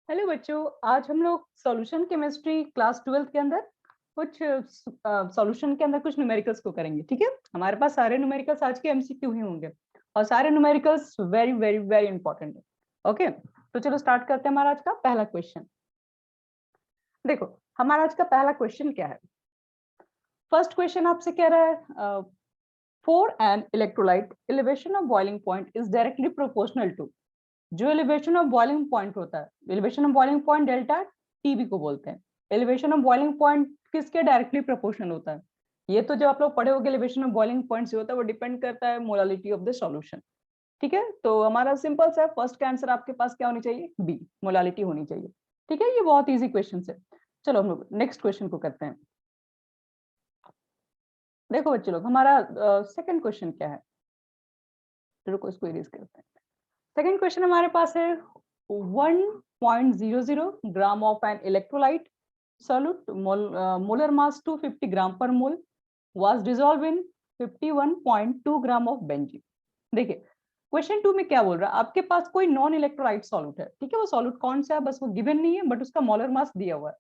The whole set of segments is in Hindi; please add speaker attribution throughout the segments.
Speaker 1: हेलो बच्चों, आज हम लोग सॉल्यूशन केमिस्ट्री क्लास 12th के अंदर कुछ सॉल्यूशन के अंदर कुछ न्यूमेरिकल्स को करेंगे। ठीक है, हमारे पास सारे न्यूमेरिकल्स आज के एमसीक्यू ही होंगे और सारे numericals very very very important है। ओके, तो चलो स्टार्ट करते हैं। हमारा आज का पहला क्वेश्चन देखो, हमारा आज का पहला क्वेश्चन क्या है। फर्स्ट क्वेश्चन आपसे कह रहा है for an electrolyte elevation of boiling point is directly proportional to. जो एलिवेशन ऑफ बॉइलिंग पॉइंट होता है, elevation of boiling point delta TB को बोलते हैं। एलिवेशन ऑफ बॉइलिंग पॉइंट किसके डायरेक्टली प्रोपोर्शनल होता है? ये तो जो आप लोग पढ़े होंगे, एलिवेशन ऑफ बॉइलिंग पॉइंट जो होता है वो डिपेंड करता है मोलालिटी ऑफ द सॉल्यूशन। ठीक है, तो हमारा सिंपल सा फर्स्ट का आंसर आपके पास क्या होनी चाहिए? बी, मोलालिटी होनी चाहिए। ठीक है, ये बहुत इजी क्वेश्चन है। चलो हम लोग नेक्स्ट क्वेश्चन को करते हैं। देखो बच्चे लोग, हमारा सेकंड क्वेश्चन क्या है, रुको इसको इरेज करते हैं। सेकंड क्वेश्चन हमारे पास है 1.00 gram of an electrolyte solute molar mass 250 gram per mole was dissolved in 51.2 gram of benzene. देखिए क्वेश्चन 2 में क्या बोल रहा है, आपके पास कोई नॉन इलेक्ट्रोलाइट सॉल्यूट है। ठीक है, वो सॉल्यूट कौन सा है बस वो गिवन नहीं है, बट उसका मोलर मास दिया हुआ है।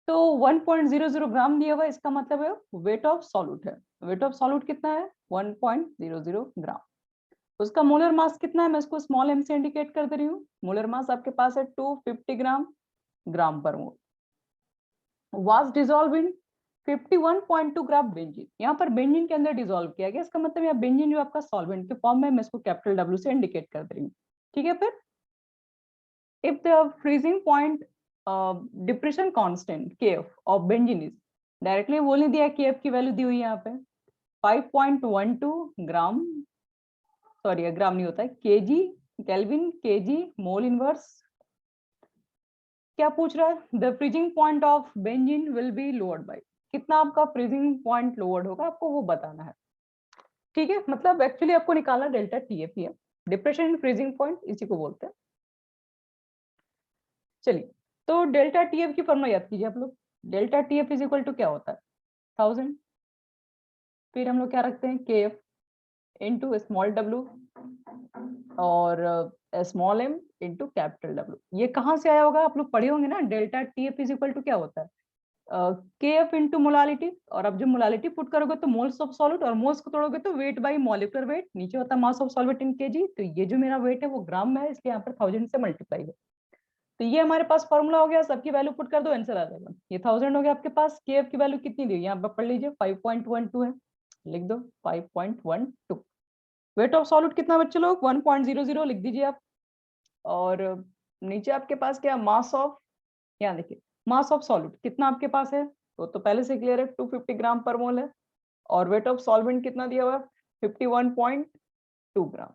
Speaker 1: तो 1.00 ग्राम दिया हुआ है, इसका मतलब है वेट ऑफ सॉल्यूट है। वेट ऑफ सॉल्यूट कितना है? 1.00 ग्राम। उसका मोलर मास कितना है, मैं इसको स्मॉल एम से इंडिकेट कर दे रही हूँ। मोलर मास आपके पास है 250 ग्राम ग्राम पर mole. Was dissolved in 51.2 gram benzene. यहाँ पर बेंजीन के अंदर डिजोल्व किया गया, इसका मतलब यहाँ बेंजीन जो आपका सॉल्वेंट के फॉर्म में, मैं इसको कैपिटल डब्ल्यू से इंडिकेट कर दे रही हूँ। ठीक है, फिर if the freezing point depression constant KF of benzene is, directly बोल नहीं दिया, केएफ की वैल्यू दी हुई है यहाँ पे 5.12 ग्राम, सॉरी ग्राम नहीं होता है, kg kelvin kg mole inverse. क्या पूछ रहा है? The freezing point of benzene will be lowered by, कितना आपका फ्रीजिंग पॉइंट लोअर्ड होगा आपको वो बताना है। ठीक है, मतलब एक्चुअली आपको निकालना डेल्टा टीएफ ही है, डिप्रेशन इन फ्रीजिंग पॉइंट इसी को बोलते हैं। चलिए, तो डेल्टा टीएफ की फॉर्मूला याद कीजिए आप लोग। Delta TF is equal to क्या होता है? 1000। फिर हम लोग क्या रखते हैं? K F into small W और small M into capital W. ये कहाँ से आया होगा? आप लोग पढ़े होंगे ना, delta TF is equal to क्या होता है? के एफ इंटू मोलालिटी, और अब जब मोलालिटी पुट करोगे तो मोल्स ऑफ सॉल्यूट, और मोल्स को तोड़ोगे तो वेट बाई मॉलिक्यूलर वेट, नीचे होता है mass of solvent in KG. तो ये जो मेरा वेट है वो ग्राम में है, इसलिए यहाँ पर 1000 से मल्टीप्लाई है। तो ये हमारे पास फॉर्मूला हो गया, सबकी वैल्यू पुट कर दो आंसर आ जाएगा। ये 1000 हो गया आपके पास। के एफ की वैल्यू कितनी दी? यहाँ पर पढ़ लीजिए 5.12 है, लिख दो 5.12। वेट ऑफ सॉल्यूट कितना बच्चे लोग? 1.00 लिख दीजिए आप। और नीचे आपके पास क्या? मास ऑफ, यहाँ देखिए मास ऑफ सॉल्यूट कितना आपके पास है, तो पहले से क्लियर है 250 ग्राम पर मोल है। और वेट ऑफ सॉल्वेंट कितना दिया हुआ है? 51.2 ग्राम।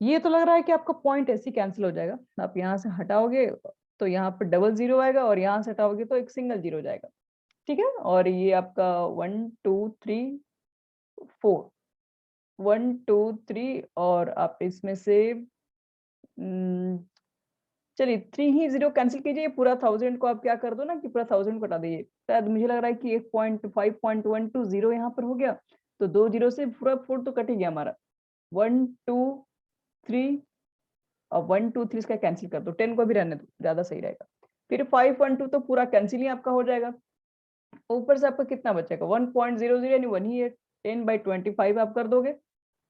Speaker 1: ये तो लग रहा है कि आपका पॉइंट ऐसे कैंसिल हो जाएगा, आप यहाँ से हटाओगे तो यहाँ पर डबल जीरो आएगा, और यहाँ से हटाओगे तो एक सिंगल जीरो जाएगा। ठीक है, और ये आपका 1 2 3 4, 1 2 3, और आप इसमें से चलिए 3 ही जीरो कैंसिल कीजिए, पूरा 1000 को आप क्या कर दो ना कि पूरा 1000 को हटा दीजिए। शायद मुझे लग रहा है कि 1.5.120 यहाँ पर हो गया, तो 2 जीरो से पूरा 4 तो कट ही गया हमारा। 1 2 3 और 1 2 3 इसका कैंसिल कर दो, 10 को भी रहने दो, ज्यादा सही रहेगा। फिर 5 1 2 तो पूरा कैंसिल ही आपका हो जाएगा। ऊपर से आपका कितना बचेगा? 1.00 यानी 1 ही है, 10/25 आप कर दोगे।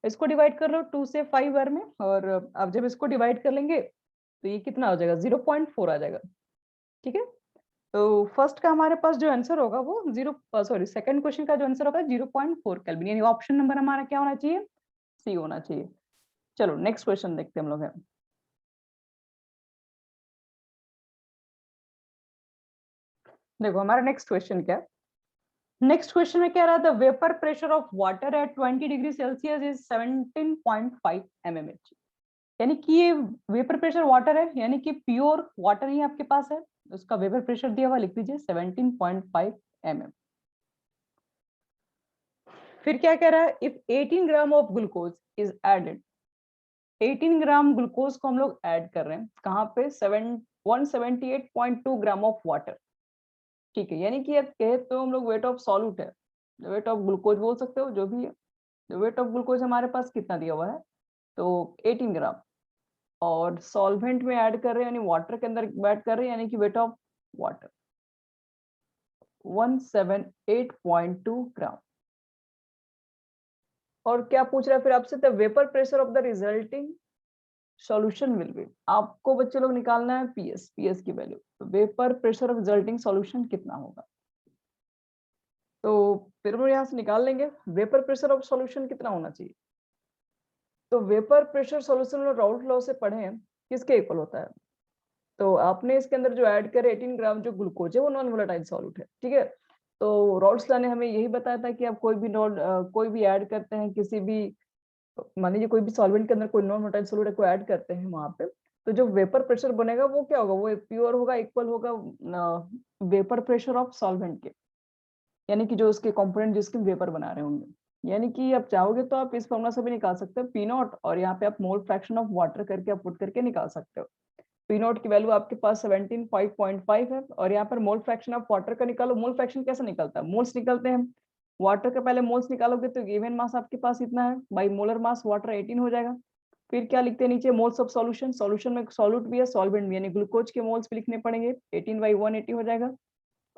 Speaker 1: इसको डिवाइड कर लो 2 से 5 बार में, और आप जब इसको डिवाइड कर लेंगे तो ये कितना हो जाएगा? 0.4 आ जाएगा। ठीक है, तो फर्स्ट का हमारे पास जो आंसर होगा वो सेकंड क्वेश्चन का जो आंसर होगा 0.4 केल्विन, यानी ऑप्शन नंबर हमारा क्या होना चाहिए? सी होना चाहिए। चलो नेक्स्ट क्वेश्चन देखते हैं हम लोग। देखो हमारा नेक्स्ट क्वेश्चन क्या है। नेक्स्ट क्वेश्चन में क्या रहा था? Vapour pressure of water at 20 degree Celsius is 17.5 mmHg। यानी कि ये वेपर प्रेशर वाटर है, यानी कि प्योर वाटर ही आपके पास है, उसका वेपर प्रेशर दिया हुआ, लिख दीजिए 17.5 mm। फिर क्या कह रहा है? If 18 gram of glucose is added, 18 gram glucose को हम लोग ऐड कर रहे हैं कहाँ पे? 178.2 ग्राम ऑफ वाटर। ठीक है, यानी कि कहे तो हम लोग वेट ऑफ सॉल्यूट है, वेट ऑफ ग्लूकोज बोल सकते हो जो भी है। वेट ऑफ ग्लूकोज हमारे पास कितना दिया हुआ है? तो 18 ग्राम। और सॉल्वेंट में ऐड कर रहे हैं यानी वाटर के अंदर ऐड कर रहे हैं, यानी कि वेट ऑफ वाटर 178.2 ग्राम। और क्या पूछ रहा है फिर आपसे, the vapour pressure of the resulting solution will be, आपको बच्चे लोग निकालना है पीएस की value, vapour pressure of resulting solution कितना होगा। तो फिर हम यहाँ से निकाल लेंगे वेपर प्रेशर ऑफ सॉल्यूशन कितना होना चाहिए। तो vapour pressure solution Raoult law से पढ़े हैं किसके इक्वल होता है, तो आपने इसके अंदर जो ऐड करे 18 ग्राम जो ग्लूकोज है वो नॉन वोलेटाइल सॉल्यूट है, ठीक है। तो राउल्ट्स लॉ ने हमें यही बताया था कि आप कोई भी ऐड करते हैं किसी भी, मान लीजिए कोई भी सॉल्वेंट के अंदर कोई नॉन वोलेटाइल सॉल्यूट को ऐड करते हैं वहां पे, तो जो वेपर प्रेशर बनेगा वो क्या होगा, वो प्योर होगा, इक्वल होगा वेपर प्रेशर ऑफ सॉल्वेंट के, यानी कि जो उसके कंपोनेंट जिसके वेपर बना रहे होंगे। यानी कि आप चाहोगे तो आप इस फॉर्मूला से भी निकाल सकते हो पी नॉट, और यहाँ पे आप मोल फ्रैक्शन ऑफ वाटर करके आप पुट करके निकाल सकते हो। पी नॉट की वैल्यू आपके पास 17.5 है, और यहाँ पर मोल फ्रैक्शन ऑफ वाटर का निकालो। मोल फ्रैक्शन कैसे निकलता है, मोल्स निकलते हैं, वाटर का पहले मोल्स निकालोगे तो गिवन मास आपके पास इतना है, बाई मोलर मास वाटर 18 हो जाएगा। फिर क्या लिखते हैं नीचे, मोल्स ऑफ सॉल्यूशन, सॉल्यूशन में सॉल्यूट भी है सॉल्वेंट भी, यानी ग्लूकोज के मोल्स भी लिखने पड़ेंगे, 18/180 हो जाएगा,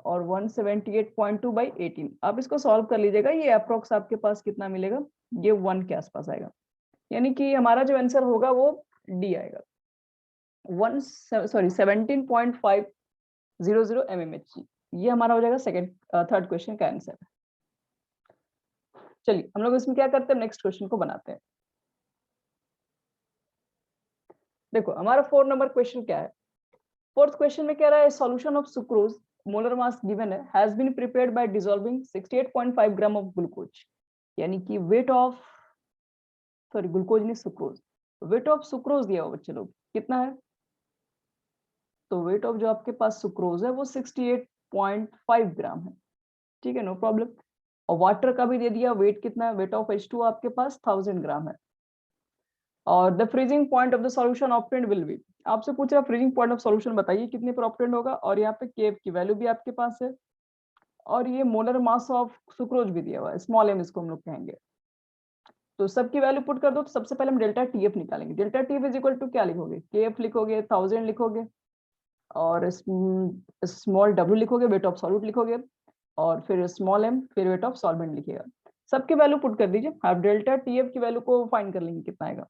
Speaker 1: और 178.2/18। आप इसको सॉल्व कर लीजिएगा, ये अप्रोक्स आपके पास कितना मिलेगा, ये 1 के आसपास आएगा, यानी कि हमारा जो आंसर होगा वो डी आएगा, 17.500 mmHg। ये हमारा हो जाएगा थर्ड क्वेश्चन का आंसर। चलिए हम लोग इसमें क्या करते हैं, नेक्स्ट क्वेश्चन को बनाते हैं। देखो हमारा 4 नंबर क्वेश्चन क्या है, फोर्थ क्वेश्चन में कह रहा है solution of sucrose molar mass given है has been prepared by dissolving 68.5 gram of glucose, यानी कि वेट ऑफ, सॉरी ग्लूकोज नहीं सुक्रोज, वेट ऑफ सुक्रोज दिया हुआ बच्चे लोग कितना है, तो वेट ऑफ जो आपके पास सुक्रोज है वो 68.5 ग्राम है, ठीक है, नो प्रॉब्लम। और वाटर का भी दे दिया, वेट कितना है, वेट ऑफ H2 आपके पास 1000 ग्राम है। और the freezing point of the solution obtained will be, आपसे पूछ रहा फ्रीजिंग पॉइंट ऑफ सॉल्यूशन बताइए कितने पर ऑब्टेन्ड होगा, और यहाँ पे केव की वैल्यू भी आपके पास है, और ये मोलर मास ऑफ सुक्रोज भी दिया हुआ है, स्मॉल एम इसको हम लोग कहेंगे। तो सबकी वैल्यू पुट कर दो, तो सबसे पहले हम डेल्टा टीएफ निकालेंगे। Delta TF is equal to क्या लिखोगे, केएफ लिखोगे, 1000 लिखोगे, और स्मॉल डब्ल्यू लिखोगे, वेट ऑफ सॉल्यूट लिखोगे, और फिर स्मॉल एम, फिर वेट ऑफ सॉल्वेंट लिखिएगा। सबकी वैल्यू पुट कर दीजिए, आप डेल्टा टीएफ की वैल्यू को फाइंड कर लेंगे कितना आएगा।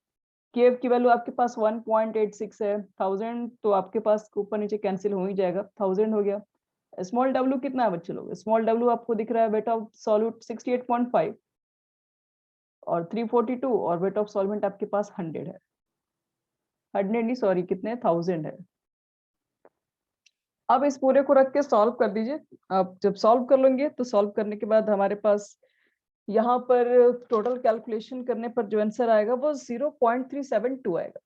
Speaker 1: केएफ की वैल्यू आपके पास 1.86 है, 1000 तो आपके पास ऊपर नीचे कैंसिल हो ही जाएगा, 1000 हो गया। स्मॉल डब्ल्यू कितना है बच्चे लोग, स्मॉल डब्ल्यू आपको दिख रहा है वेट ऑफ सॉल्यूट 68.5 और 342, और वेट ऑफ सॉल्वेंट आपके पास 100 है, 100 नहीं सॉरी कितने 1000 है। अब इस पूरे को रख के सॉल्व कर दीजिए। आप जब सॉल्व कर लेंगे तो सॉल्व करने के बाद हमारे पास यहाँ पर टोटल कैलकुलेशन करने पर जो आंसर आएगा वो 0.372 आएगा,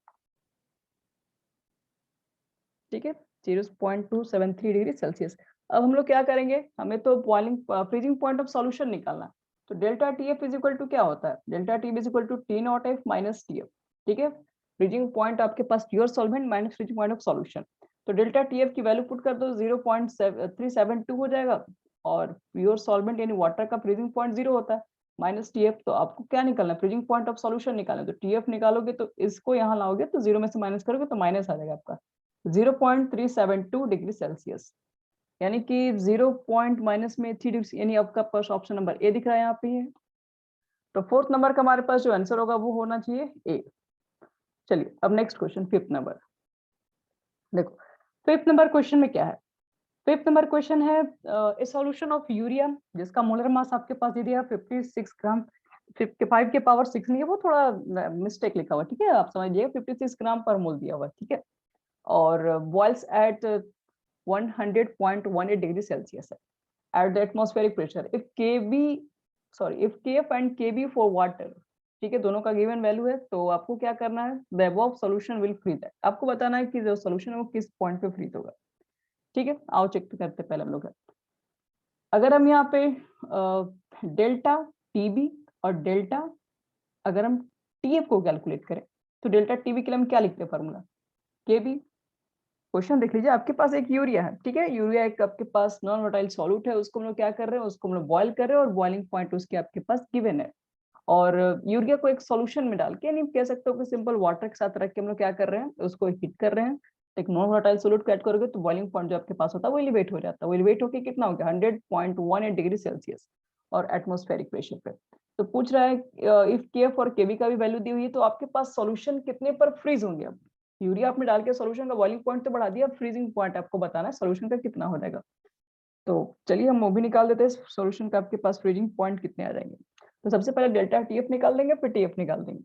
Speaker 1: ठीक है, 0.273 डिग्री सेल्सियस। अब हम लोग क्या करेंगे, हमें तो boiling freezing point of solution निकालना है। तो delta TF is equal to क्या होता है, delta TF is equal to T naught F minus TF, ठीक है। फ्रीजिंग पॉइंट आपके पास pure solvent minus freezing point of solution. तो डेल्टा टीएफ की वैल्यू पुट कर दो, 0.372 हो जाएगा, और प्योर सॉल्वेंट यानी वाटर का फ्रीजिंग पॉइंट 0 होता है, माइनस टीएफ, तो आपको क्या निकालना है, फ्रीजिंग पॉइंट ऑफ सॉल्यूशन निकालना है। तो टीएफ निकालोगे तो इसको यहाँ लाओगे तो 0 में से माइनस करोगे तो माइनस आ जाएगा आपका 0.372 डिग्री सेल्सियस, यानी कि 0 पॉइंट माइनस में 3 डिग्री, यानी आपका पास ऑप्शन नंबर ए दिख रहा है यहाँ पे है। तो फोर्थ नंबर का हमारे पास जो आंसर होगा वो होना चाहिए ए। चलिए अब नेक्स्ट क्वेश्चन, फिफ्थ नंबर। देखो फिफ्थ नंबर क्वेश्चन में क्या है, फिफ्थ नंबर क्वेश्चन है ए सॉल्यूशन ऑफ यूरिया जिसका मोलर मास आपके पास दे दिया 56 ग्राम, 55 के पावर 6 नहीं है, वो थोड़ा मिस्टेक लिखा हुआ, ठीक है, आप समझिएगा 56 ग्राम पर मोल दिया हुआ, ठीक है, और बॉइल्स एट 100.18 डिग्री सेल्सियस है at the atmospheric pressure if kf and kb for water, ठीक है, दोनों का गिवन वैल्यू है। तो आपको क्या करना है, the above solution will freeze है, आपको बताना है कि जो सॉल्यूशन है वो किस पॉइंट पे फ्रीज होगा, ठीक है। आओ चेक करते पहले हम लोग। अगर हम यहाँ पे डेल्टा टीबी और डेल्टा, अगर हम टीएफ को कैलकुलेट करें तो डेल्टा टीबी के लिए हम क्या लिखते हैं फॉर्मूला, केबी। क्वेश्चन देख लीजिए, आपके पास एक यूरिया है, ठीक है, यूरिया एक आपके पास नॉन वोलेटाइल सॉल्यूट है, उसको हम लोग क्या कर रहे हैं, उसको हम लोग बॉयल कर रहे हैं, और बॉइलिंग पॉइंट उसके आपके पास गिवन है, और यूरिया को एक सॉल्यूशन में डाल के, नहीं कह सकते हो कि सिंपल वाटर के साथ रख के हम लोग क्या कर रहे हैं, उसको हीट कर रहे हैं। एक नॉन वोलेटाइल सॉल्यूट को ऐड करोगे तो बॉइलिंग पॉइंट जो आपके पास होता है वो एलिवेट हो जाता है। वो एलिवेट होकर कितना हो गया, 100.18 डिग्री सेल्सियस और एटमॉस्फेरिक प्रेशर पे। तो पूछ रहा है इफ केएफ और केबी का भी वैल्यू दी हुई है तो आपके पास सॉल्यूशन कितने पर फ्रीज होंगे। अब यूरिया आपने डाल के सॉल्यूशन का बॉइलिंग पॉइंट तो बढ़ा दिया, अब फ्रीजिंग पॉइंट आपको बताना है सॉल्यूशन का कितना हो जाएगा। तो चलिए हम वो भी निकाल देते हैं, सॉल्यूशन का आपके पास फ्रीजिंग पॉइंट कितने आ जाएंगे। तो सबसे पहले डेल्टा टीएफ निकाल देंगे, फिर टीएफ निकाल देंगे।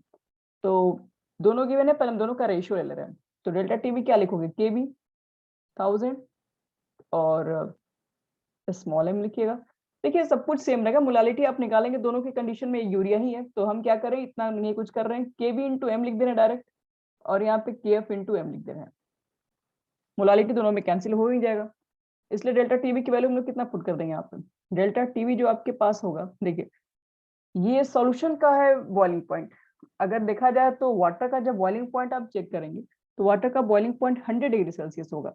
Speaker 1: तो दोनों गिवन है, पहले हम दोनों का रेशियो ले ले रहे हैं। तो डेल्टा टीबी क्या लिखोगे, केबी 1000 और स्मॉल एम लिखिएगा। देखिए सब कुछ सेम रहेगा, मोलालिटी आप निकालेंगे दोनों की कंडीशन में यूरिया ही है, तो हम क्या करें, इतना नहीं कुछ कर रहे हैं, केबी इंटू एम लिख दे रहे हैं डायरेक्ट, और यहाँ पे केएफ इंटू एम लिख दे रहे हैं। मोलालिटी दोनों में कैंसिल हो ही जाएगा, इसलिए डेल्टा टीबी की वैल्यू हम लोग कितना पुट कर देंगे यहाँ पे। डेल्टा टीबी जो आपके पास होगा, देखिए ये सॉल्यूशन का है बॉइलिंग पॉइंट। अगर देखा जाए तो वाटर का जब बॉइलिंग पॉइंट आप चेक करेंगे तो वाटर का बॉइलिंग पॉइंट 100 डिग्री सेल्सियस होगा।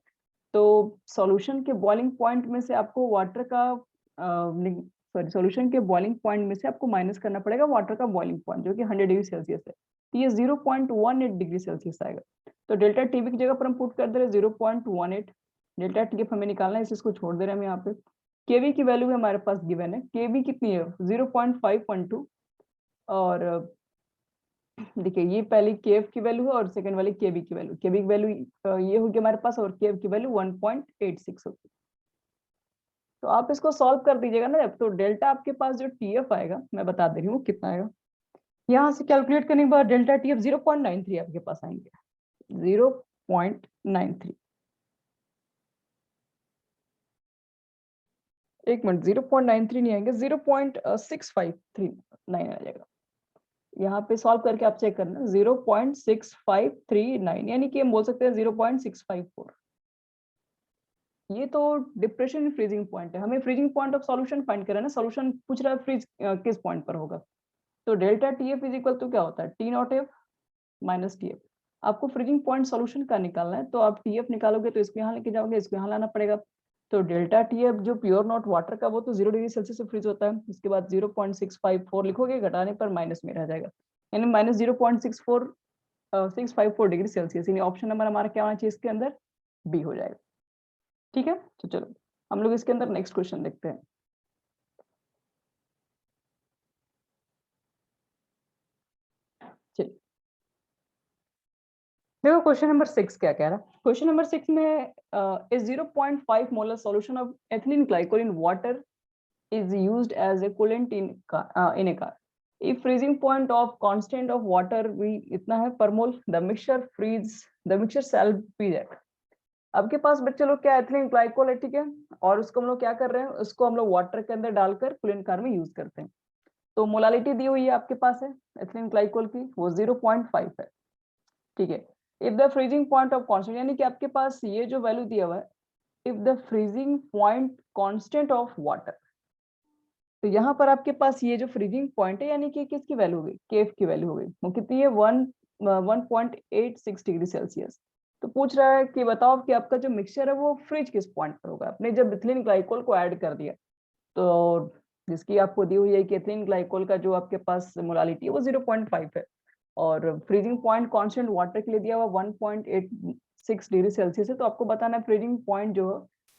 Speaker 1: तो सॉल्यूशन के बॉइलिंग पॉइंट में से आपको वाटर का सॉरी सॉल्यूशन के बॉइलिंग पॉइंट में से आपको माइनस करना पड़ेगा वाटर का बॉइलिंग पॉइंट जो कि 100 डिग्री सेल्सियस है, तो ये 0.18 डिग्री सेल्सियस आएगा। तो डेल्टा टीबी की जगह पर हम पुट कर दे रहे 0.18। डेल्टा टीएफ हमें निकालना है, इसको छोड़ दे रहे हैं हम यहाँ पे। केवी की वैल्यू हमारे पास गिवन है, केवी कितनी है 0.512। और देखिए ये पहली केएफ की वैल्यू है और सेकंड वाली केवी की वैल्यू, केवी की वैल्यू ये होगी हमारे पास और केएफ की वैल्यू 1.86 होगी। तो आप इसको सॉल्व कर दीजिएगा ना जब, तो डेल्टा आपके पास जो टीएफ आएगा मैं बता दे रही हूँ कितना आएगा। यहाँ से कैलकुलेट करने के बाद डेल्टा टीएफ 0.93 आपके पास आएंगे, 0.93। एक मिनट, 0.93 नहीं आएंगे, 0.6539 आ जाएगा। यहाँ पे सॉल्व करके आप चेक करना, 0.6539 यानी कि हम बोल सकते हैं 0.654। ये तो डिप्रेशन फ्रीजिंग पॉइंट है, हमें freezing point of solution find करना है ना, सॉल्यूशन पूछ रहा है फ्रीज किस पॉइंट पर होगा। तो delta TF is equal to क्या होता है, T naught F minus TF. आपको फ्रीजिंग पॉइंट सॉल्यूशन का निकालना है, तो आप टीएफ निकालोगे तो इसको यहाँ लेके जाओगे, इसको यहाँ लाना पड़ेगा। तो डेल्टा टीएफ जो प्योर नॉट वाटर का वो तो 0 डिग्री सेल्सियस से फ्रीज होता है, उसके बाद 0.654 लिखोगे, घटाने पर माइनस में रह जाएगा, यानी माइनस 0.654 डिग्री सेल्सियस, यानी ऑप्शन नंबर हमारा क्या होना चाहिए इसके अंदर, बी हो जाएगा। ठीक है, तो चलो हम लोग इसके अंदर नेक्स्ट क्वेश्चन देखते हैं। चलिए देखो क्वेश्चन नंबर 6 क्या कह रहा है। क्वेश्चन नंबर 6 में is 0.5 molar solution of ethylene glycol in water is used as a coolant in a car. If freezing point of constant of water भी इतना है per mole, the mixture shall be that. आपके पास बच्चे लोग क्या एथिलीन ग्लाइकोल है, ठीक है, और उसको हम लोग क्या कर रहे हैं, उसको हम लोग वाटर के अंदर डालकर कूलेंट कार में यूज करते हैं। तो मोलालिटी दी हुई है आपके पास है एथिलीन ग्लाइकोल की, वो 0.5 है, ठीक है। If the freezing point of constant, यानी कि आपके पास ये जो वैल्यू दिया हुआ है, if the freezing point constant of water, तो यहाँ पर आपके पास ये जो फ्रीजिंग पॉइंट है यानी कि किसकी वैल्यू हो गई, केफ की वैल्यू हो गई, वो कितनी है 1.86 डिग्री सेल्सियस। तो पूछ रहा है कि बताओ कि आपका जो मिक्सचर है वो फ्रीज किस पॉइंट पर होगा। आपने जब इथिलीन ग्लाइकोल को ऐड कर दिया तो जिसकी आपको दी हुई है कि इथिलीन ग्लाइकोल का जो आपके पास मोलालिटी है वो 0.5 है, और फ्रीजिंग पॉइंट कांस्टेंट वाटर के लिए दिया हुआ 1.86 डिग्री सेल्सियस है। तो आपको बताना है फ्रीजिंग पॉइंट जो है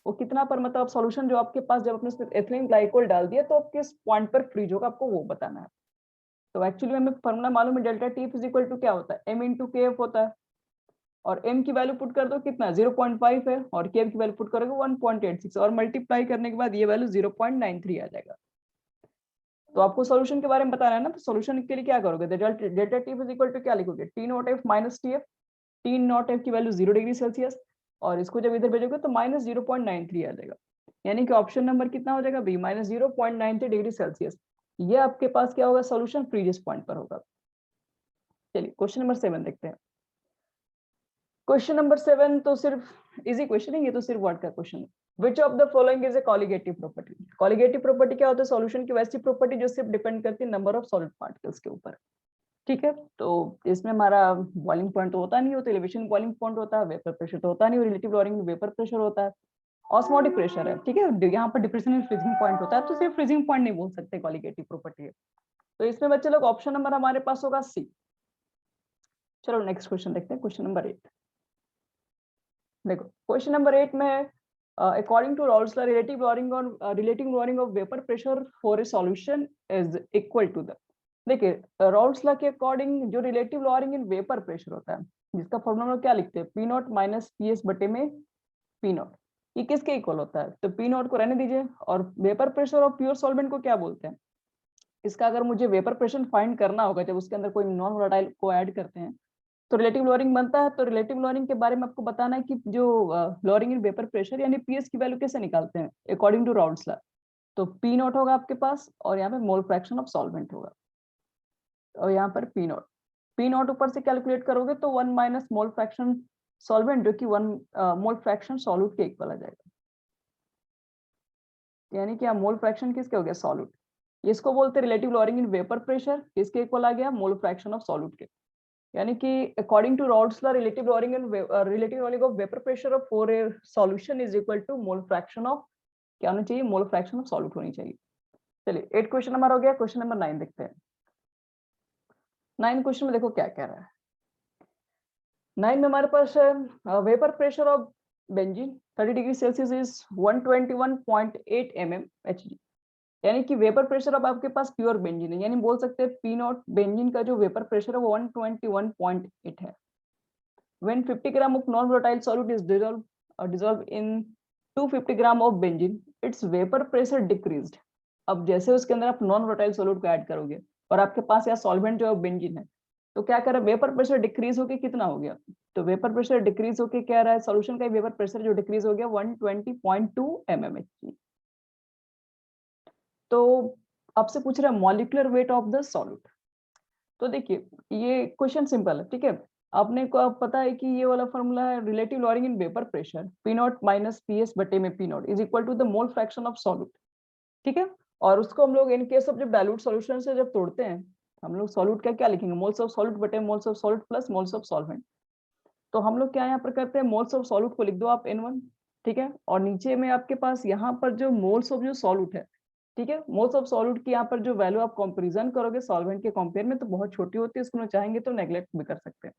Speaker 1: वो कितना पर, मतलब सॉल्यूशन जो आपके पास जब आपने एथिलीन ग्लाइकोल डाल दिया तो किस पॉइंट पर फ्रीज होगा, आपको वो बताना है। तो एक्चुअली हमें फॉर्मूला मालूम है, delta T is equal to क्या होता है, m इंटू के एफ होता है, और m की वैल्यू पुट कर दो कितना 0.5 है, और के एफ की वैल्यू पुट करोगे 1.86, और मल्टीप्लाई करने के बाद ये वैल्यू 0.93 आ जाएगा। तो आपको सॉल्यूशन के बारे में बताना है ना, तो सॉल्यूशन के लिए क्या करोगे, delta T is equal to क्या लिखोगे, T naught F minus T F. T naught F की वैल्यू 0 डिग्री सेल्सियस, और इसको जब इधर भेजोगे तो माइनस 0.93 आ जाएगा, यानी कि ऑप्शन नंबर कितना हो जाएगा बी, माइनस 0.93 डिग्री सेल्सियस। ये आपके पास क्या होगा, सॉल्यूशन फ्रीजिस पॉइंट पर होगा। चलिए क्वेश्चन नंबर 7 देखते हैं। क्वेश्चन नंबर 7 तो सिर्फ इजी क्वेश्चन है, ये तो सिर्फ वर्ड का क्वेश्चन है। Which of the following is a colligative property. Colligative property क्या होता है, सॉल्यूशन की वैसी प्रॉपर्टी जो सिर्फ डिपेंड करती है नंबर ऑफ सॉलिड पार्टिकल्स के ऊपर, ठीक है। तो इसमें हमारा बॉइलिंग पॉइंट तो होता नहीं, होता एलिवेशन बॉइलिंग पॉइंट होता है, वेपर प्रेशर तो होता नहीं, रिलेटिव लॉरिंग वेपर प्रेशर होता है, ऑस्मोटिक प्रेशर है, ठीक है। यहाँ पर डिप्रेशन में फ्रीजिंग पॉइंट होता है, तो सिर्फ फ्रीजिंग पॉइंट नहीं बोल सकते कॉलिगेटिव प्रॉपर्टी है। तो इसमें बच्चे लोग ऑप्शन नंबर हमारे पास होगा सी। चलो नेक्स्ट क्वेश्चन देखते हैं, क्वेश्चन नंबर 8। देखो क्वेश्चन नंबर 8 में है according to Raoult's law relative lowering of vapour pressure for a solution is equal to the. देखिए राउल्स लॉ के अकॉर्डिंग जो relative lowering in vapour pressure होता है, जिसका फॉर्मूला हम लोग क्या लिखते हैं, P naught minus P S बटे में पी नॉट, ये किसके इक्वल होता है, तो पी नॉट को रहने दीजिए। और vapour pressure of pure solvent को क्या बोलते हैं, इसका अगर मुझे वेपर प्रेशर फाइंड करना होगा जब उसके अंदर कोई नॉन वोलेटाइल को ऐड करते हैं तो रिलेटिव लॉरिंग बनता है। तो रिलेटिव लॉरिंग के बारे में आपको बताना है कि जो लॉरिंग इन वेपर प्रेशर यानी पीएस की वैल्यू कैसे निकालते हैं अकॉर्डिंग टू राउल्स लॉ। तो पी नॉट होगा आपके पास और यहाँ पे मोल फ्रैक्शन ऑफ सॉल्वेंट होगा और यहाँ पर पी नॉट ऊपर से कैलकुलेट करोगे तो 1 माइनस मोल फ्रैक्शन सॉल्वेंट जो कि 1 मोल फ्रैक्शन सॉल्यूट के इक्वल आ जाएगा। यानी कि मोल फ्रैक्शन किसके हो गया, सॉल्यूट। इसको बोलते हैं relative lowering in vapour pressure, किसके इक्वल आ गया, मोल फ्रैक्शन ऑफ सॉल्यूट के। यानी कि according to Raoult's law relative lowering of vapour pressure of for a solution is equal to mole fraction of क्या होना चाहिए, मोल फ्रैक्शन ऑफ सॉल्यूट होनी चाहिए। चलिए 8 क्वेश्चन हमारा हो गया। क्वेश्चन नंबर 9 देखते हैं। 9 क्वेश्चन में देखो क्या कह रहा है। 9 में हमारे पास है vapour pressure of benzene 30 degree Celsius is 121.8 mmHg। यानी कि वेपर प्रेशर अब आपके पास प्योर बेंजीन है, यानी बोल सकते हैं पी नॉट बेंजीन का जो वेपर प्रेशर है वो 121.8 है। When 50 gram of non-volatile solute is dissolved in 250 gram of benzene, its vapor pressure decreased। अब जैसे उसके अंदर आप नॉन वोलेटाइल सोल्यूट को ऐड करोगे और आपके पास यहाँ सॉल्वेंट जो है बेंजीन है, तो क्या कर रहा है, वेपर प्रेशर डिक्रीज होके कितना हो गया, तो वेपर प्रेशर डिक्रीज होके क्या रहा है, सॉल्यूशन का वेपर प्रेशर जो डिक्रीज हो गया 120.2 mmHg। तो आपसे पूछ रहा है molecular weight of the solute. तो देखिए ये क्वेश्चन सिंपल है, ठीक है। आपने को अब पता है कि ये वाला फॉर्मूला है relative lowering in vapour pressure P naught minus P S बटे में P naught is equal to the mole fraction of solute, ठीक है। और उसको हम लोग इन केस ऑफ जब डाइल्यूट सॉल्यूशन से जब तोड़ते हैं हम लोग सॉल्यूट का क्या लिखेंगे, मोल्स ऑफ सॉल्यूट बटे moles of solute plus moles of solvent. तो हम लोग क्या यहाँ पर करते हैं, मोल्स ऑफ सॉल्यूट को लिख दो आप N1, ठीक है। और नीचे में आपके पास यहाँ पर जो मोल्स ऑफ जो सॉल्यूट है, ठीक है, मोल्स ऑफ सॉल्यूट की यहाँ पर जो वैल्यू आप कंपैरिजन करोगे सॉल्वेंट के कंपेयर में तो बहुत छोटी होती है, इसको चाहेंगे तो नेग्लेक्ट भी कर सकते हैं।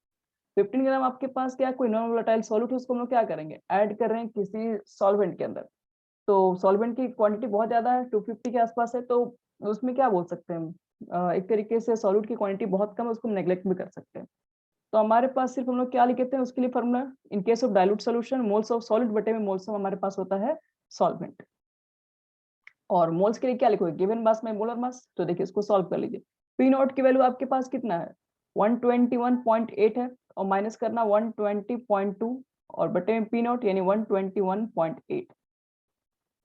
Speaker 1: 15 ग्राम आपके पास क्या कोई नॉन वोलेटाइल सॉल्यूट है, उसको हम लोग क्या करेंगे, ऐड कर रहे हैं किसी सॉल्वेंट के अंदर। तो सॉल्वेंट की क्वांटिटी बहुत ज्यादा है, 250 के आसपास है, तो उसमें क्या बोल सकते हैं हम, एक तरीके से सॉल्यूट की क्वांटिटी बहुत कम है, उसको हम नेग्लेक्ट भी कर सकते हैं। तो हमारे पास सिर्फ हम लोग क्या लिखते हैं उसके लिए formula, in case of dilute solution moles of solid बटे में मोल्स ऑफ हमारे पास होता है सॉल्वेंट। और मोल्स के लिए क्या लिखोगे, गिवन मास में मोलर मास। तो देखिए इसको सॉल्व कर लीजिए। पी नॉट की वैल्यू आपके पास कितना है, 121.8 है और माइनस करना 120.2 और बटे में पी नॉट यानी 121.8।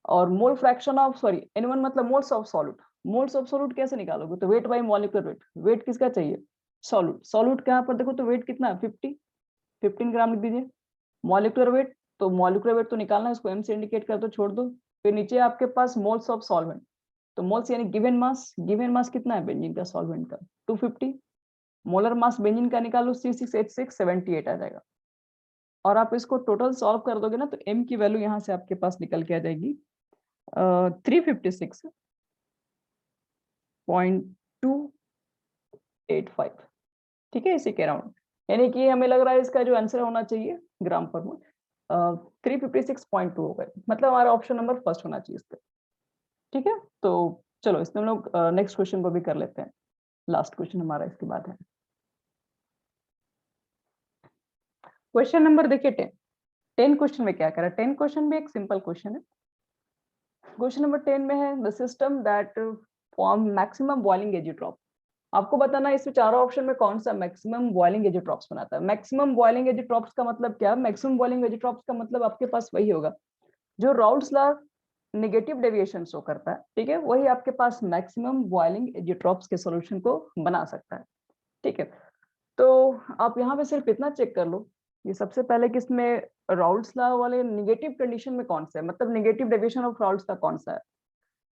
Speaker 1: और मोल फ्रैक्शन ऑफ सॉरी N1 मतलब moles of solute. Moles of solute कैसे निकालोगे, तो weight by molecular weight. Weight किसका चाहिए, सॉल्यूट। सॉल्यूट के यहाँ पर देखो तो वेट कितना है 15 ग्राम लिख दीजिए। मॉलिक्यूलर वेट, तो मॉलिक्यूलर वेट तो निकालना है, उसको एम से इंडिकेट कर दो, छोड़ दो। फिर नीचे आपके पास मोल्स ऑफ सॉल्वेंट, तो मोल्स यानी गिवन मास कितना है बेंजीन का सॉल्वेंट का 250। मोलर मास बेंजीन का निकालो C6H678 आ जाएगा। और आप इसको टोटल सॉल्व कर दोगे ना तो m की वैल्यू यहाँ से आपके पास निकल के आ जाएगी 356.285, ठीक है, इसी के अराउंड। यानी कि हमें लग रहा है इसका जो आंसर होना चाहिए ग्राम पर मोल 356.2 होगा, मतलब हमारा ऑप्शन नंबर फर्स्ट होना चाहिए इसका, ठीक है। तो चलो इसमें हम लोग नेक्स्ट क्वेश्चन को भी कर लेते हैं, लास्ट क्वेश्चन हमारा इसके बाद है। क्वेश्चन नंबर देखिए 10 क्वेश्चन में क्या करा, 10 क्वेश्चन भी एक सिंपल क्वेश्चन है। क्वेश्चन नंबर 10 में है the system that form maximum boiling azeotrope. आपको बताना है इसमें चारों ऑप्शन में कौन सा मैक्सिमम बॉइलिंग एजिट्रॉप्स बनाता है। मैक्सिमम बॉइलिंग एजिट्रॉप्स का मतलब क्या, मैक्सिमम बॉइलिंग एजिट्रॉप्स का मतलब आपके पास वही होगा जो Raoult's law negative deviation show करता है, ठीक है, वही आपके पास मैक्सिमम बॉइलिंग एजिट्रॉप्स के सॉल्यूशन को बना सकता है, ठीक है। तो आप यहाँ पे सिर्फ इतना चेक कर लो, ये सबसे पहले कि इसमें राउल्स लॉ वाले नेगेटिव कंडीशन में कौन सा है, मतलब नेगेटिव डेविएशन ऑफ राउल्स का कौन सा है।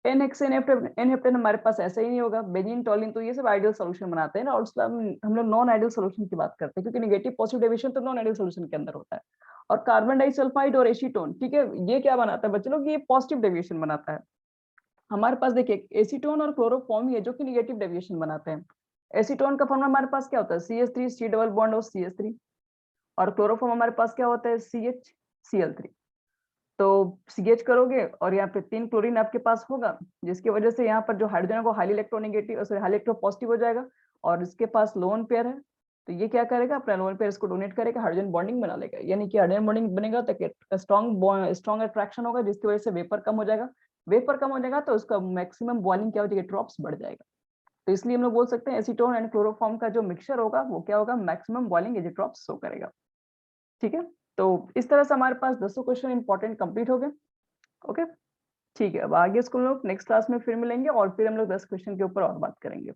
Speaker 1: एन-हेप्टेन हमारे पास ऐसा ही नहीं होगा, बेंजीन टॉलिन तो ये सब आइडियल सॉल्यूशन बनाते हैं, राउल्स लॉ हम लोग नॉन आइडियल सॉल्यूशन की बात करते हैं क्योंकि नेगेटिव पॉजिटिव डेविएशन तो नॉन आइडियल सॉल्यूशन के अंदर होता है। और कार्बन डाइसल्फाइड और एसीटोन, ठीक है, ये क्या बनाता है बच्चे लोग, ये पॉजिटिव डेविएशन बनाता है। हमारे पास देखिए एसीटोन और क्लोरोफॉर्म ही है जो कि निगेटिव डेविएशन बनाते हैं। एसीटोन का फॉर्मूला हमारे पास क्या होता है, CH3 C डबल बॉन्ड और CH3, और क्लोरोफॉर्म हमारे पास क्या होता है, CHCl3। तो CH करोगे और यहाँ पे 3 क्लोरीन आपके पास होगा, जिसकी वजह से यहाँ पर जो हाइड्रोजन को highly electronegative sorry highly electropositive हो जाएगा, और इसके पास लोन पेयर है, तो ये क्या करेगा, अपना लोन पेयर इसको डोनेट करेगा, हाइड्रोजन बॉन्डिंग बना लेगा। यानी कि हाइड्रोजन बॉन्डिंग बनेगा तो स्ट्रॉन्ग अट्रैक्शन होगा, जिसकी वजह से वेपर कम हो जाएगा। वेपर कम हो जाएगा तो उसका मैक्सिमम बॉइलिंग क्या हो जाएगी, ड्रॉप्स बढ़ जाएगा। तो इसलिए हम लोग बोल सकते हैं एसीटोन एंड क्लोरोफॉर्म का जो मिक्सचर होगा वो क्या होगा, maximum boiling azeotropes show करेगा। ठीक है, तो इस तरह से हमारे पास 200 क्वेश्चन इंपॉर्टेंट कंप्लीट हो गए। ओके, ठीक है, अब आगे इसको हम लोग नेक्स्ट क्लास में फिर मिलेंगे और फिर हम लोग 10 क्वेश्चन के ऊपर और बात करेंगे।